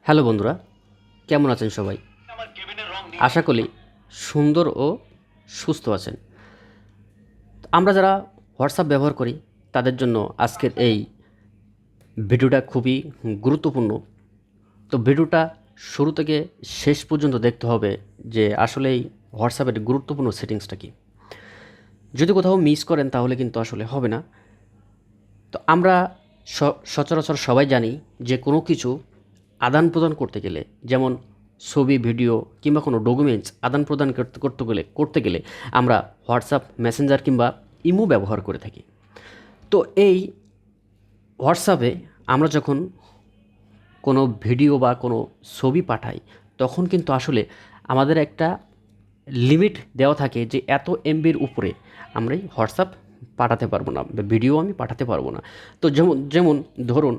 Hello বন্ধুরা, কেমন আছেন সবাই? আশা করি সুন্দর ও সুস্থ আছেন। আমরা যারা হোয়াটসঅ্যাপ ব্যবহার করি তাদের জন্য আজকের এই ভিডিওটা খুবই গুরুত্বপূর্ণ। তো ভিডিওটা শুরু থেকে শেষ পর্যন্ত দেখতে হবে যে আসলে এই হোয়াটসঅ্যাপের গুরুত্বপূর্ণ সেটিংসটা কী। যদি কোথাও মিস করেন তাহলে কিন্তু আসলে হবে না। তো আমরা সচরাচর সবাই জানি যে কোনো কিছু আদান প্রদান করতে গেলে, যেমন ছবি, ভিডিও কিংবা কোনো ডকুমেন্টস আদান প্রদান করতে গেলে আমরা হোয়াটসঅ্যাপ, মেসেঞ্জার কিংবা ইমো ব্যবহার করে থাকি। তো এই হোয়াটসঅ্যাপে আমরা যখন কোনো ভিডিও বা কোনো ছবি পাঠাই তখন কিন্তু আসলে আমাদের একটা লিমিট দেওয়া থাকে যে এত এমবির উপরে আমরা এই হোয়াটসঅ্যাপ পাঠাতে পারবো না, ভিডিও আমি পাঠাতে পারবো না। তো যেমন ধরুন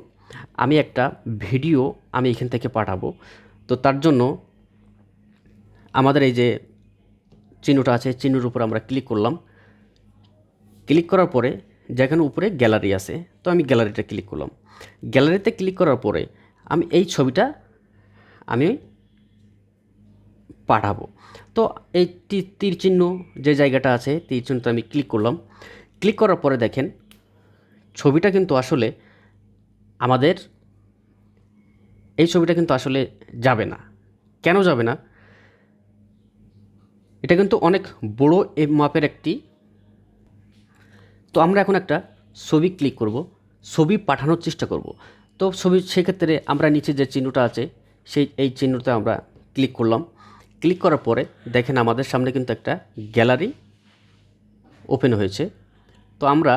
আমি একটা ভিডিও আমি এখান থেকে পাঠাবো, তো তার জন্য আমাদের এই যে চিহ্নটা আছে, চিহ্নের উপর আমরা ক্লিক করলাম। ক্লিক করার পরে যেখানে উপরে গ্যালারি আছে, তো আমি গ্যালারিটা ক্লিক করলাম। গ্যালারিতে ক্লিক করার পরে আমি এই ছবিটা আমি পাঠাবো। তো এই তীর চিহ্ন যে জায়গাটা আছে, তীর চিহ্নটা আমি ক্লিক করলাম। ক্লিক করার পরে দেখেন ছবিটা কিন্তু আসলে আমাদের এই ছবিটা কিন্তু আসলে যাবে না। কেন যাবে না? এটা কিন্তু অনেক বড় মাপের একটি। তো আমরা এখন একটা ছবি ক্লিক করব, ছবি পাঠানোর চেষ্টা করব। তো সেক্ষেত্রে আমরা নিচে যে চিহ্নটা আছে এই চিহ্নতে আমরা ক্লিক করলাম। ক্লিক করার পরে দেখেন আমাদের সামনে কিন্তু একটা গ্যালারি ওপেন হয়েছে। তো আমরা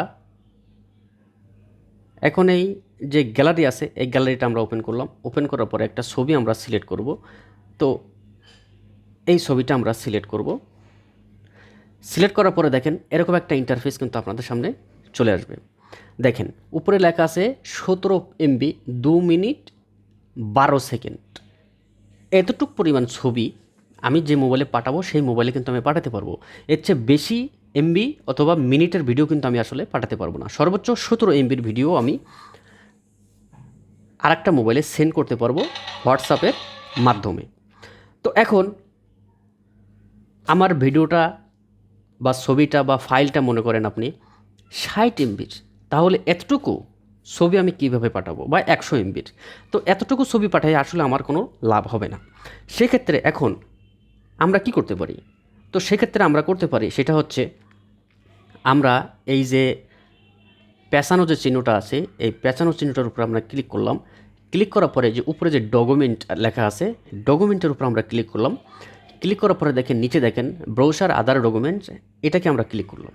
এখন এই যে গ্যালারি আছে এই গ্যালারিটা আমরা ওপেন করলাম। ওপেন করার পরে একটা ছবি আমরা সিলেক্ট করব। তো এই ছবিটা আমরা সিলেক্ট করব। সিলেক্ট করার পরে দেখেন এরকম একটা ইন্টারফেস কিন্তু আপনাদের সামনে চলে আসবে। দেখেন উপরে লেখা আছে 17 এমবি 2 মিনিট 12 সেকেন্ড। এতটুক পরিমাণ ছবি আমি যে মোবাইলে পাঠাবো সেই মোবাইলে কিন্তু আমি পাঠাতে পারবো। এর চেয়ে বেশি এমবি অথবা মিনিটের ভিডিও কিন্তু আমি আসলে পাঠাতে পারবো না। সর্বোচ্চ 17 এমবির ভিডিও আমি আরেকটা মোবাইলে সেন্ড করতে পারবো হোয়াটসঅ্যাপের মাধ্যমে। তো এখন আমার ভিডিওটা বা ছবিটা বা ফাইলটা মনে করেন আপনি 60 এমবির, তাহলে এতটুকু ছবি আমি কিভাবে পাঠাবো, বা 100 এমবির। তো এতটুকু ছবি পাঠাই আসলে আমার কোনো লাভ হবে না। সেক্ষেত্রে এখন আমরা কি করতে পারি? তো সেক্ষেত্রে আমরা করতে পারি সেটা হচ্ছে আমরা এই যে পেঁচানো যে চিহ্নটা আছে এই পেঁচানো চিহ্নটার উপর আমরা ক্লিক করলাম। ক্লিক করার পরে যে উপরে যে ডকুমেন্ট লেখা আছে ডকুমেন্টের উপর আমরা ক্লিক করলাম। ক্লিক করার পরে দেখেন নিচে দেখেন ব্রাউজার আদার ডকুমেন্টস, এটাকে আমরা ক্লিক করলাম।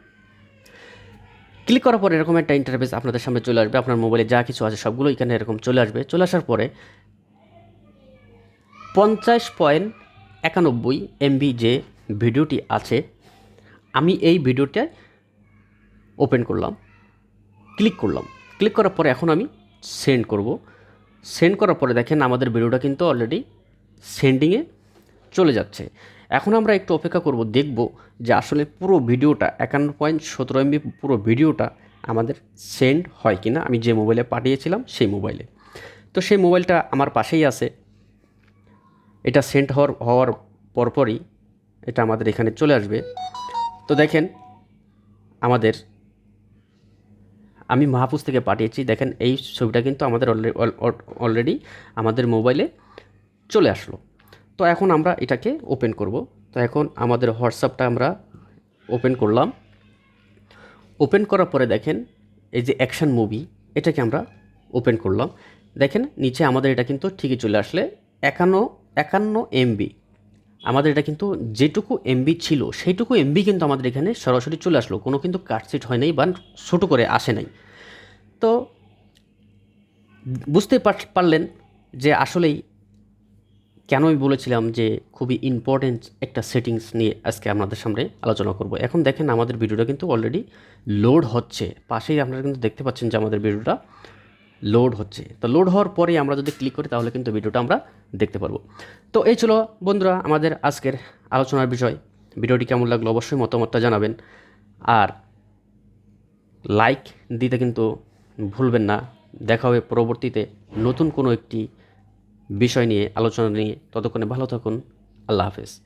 ক্লিক করার পরে এরকম একটা ইন্টারফেস আপনাদের সামনে চলে আসবে। আপনার মোবাইলে যা কিছু আছে সবগুলো এখানে এরকম চলে আসবে। চলে আসার পরে 50.91 এমবি যে ভিডিওটি আছে আমি এই ভিডিওটা ওপেন করলাম, ক্লিক করলাম। ক্লিক করার পরে এখন আমি সেন্ড করব। সেন্ড করার পরে দেখেন আমাদের ভিডিওটা কিন্তু অলরেডি সেন্ডিংয়ে চলে যাচ্ছে। এখন আমরা একটু অপেক্ষা করব, দেখব যে আসলে পুরো ভিডিওটা 51.17 এমবি পুরো ভিডিওটা আমাদের সেন্ড হয় কি না। আমি যে মোবাইলে পাঠিয়েছিলাম সেই মোবাইলে, তো সেই মোবাইলটা আমার পাশেই আছে। এটা সেন্ড হওয়ার পরপরই এটা আমাদের এখানে চলে আসবে। তো দেখেন আমাদের আমি মাহফুজ থেকে পাঠিয়েছি, দেখেন এই ছবিটা কিন্তু আমাদের অলরেডি আমাদের মোবাইলে চলে আসলো। তো এখন আমরা এটাকে ওপেন করব। তো এখন আমাদের হোয়াটসঅ্যাপটা আমরা ওপেন করলাম। ওপেন করার পরে দেখেন এই যে অ্যাকশন মুভি এটাকে আমরা ওপেন করলাম। দেখেন নিচে আমাদের এটা কিন্তু ঠিকই চলে আসলে 51 এমবি। আমাদের এটা কিন্তু যেটুকু এমবি ছিল সেইটুকু এমবি কিন্তু আমাদের এখানে সরাসরি চলে আসলো, কোনো কিন্তু কাটসিট হয় নাই বা ছোটো করে আসে নাই। তো বুঝতে পারলেন যে আসলেই কেন আমি বলেছিলাম যে খুবই ইম্পর্টেন্ট একটা সেটিংস নিয়ে আজকে আপনাদের সামনে আলোচনা করব। এখন দেখেন আমাদের ভিডিওটা কিন্তু অলরেডি লোড হচ্ছে, পাশেই আপনারা কিন্তু দেখতে পাচ্ছেন যে আমাদের ভিডিওটা লোড হচ্ছে। তো লোড হওয়ার পরেই আমরা যদি ক্লিক করি তাহলে কিন্তু ভিডিওটা আমরা দেখতে পারবো। তো এই ছিল বন্ধুরা আমাদের আজকের আলোচনার বিষয়। ভিডিওটি কেমন লাগলো অবশ্যই মতামতটা জানাবেন, আর লাইক দিতে কিন্তু ভুলবেন না। দেখা হবে পরবর্তীতে নতুন কোনো একটি বিষয় নিয়ে আলোচনা নিয়ে। ততক্ষণে ভালো থাকুন। আল্লাহ হাফেজ।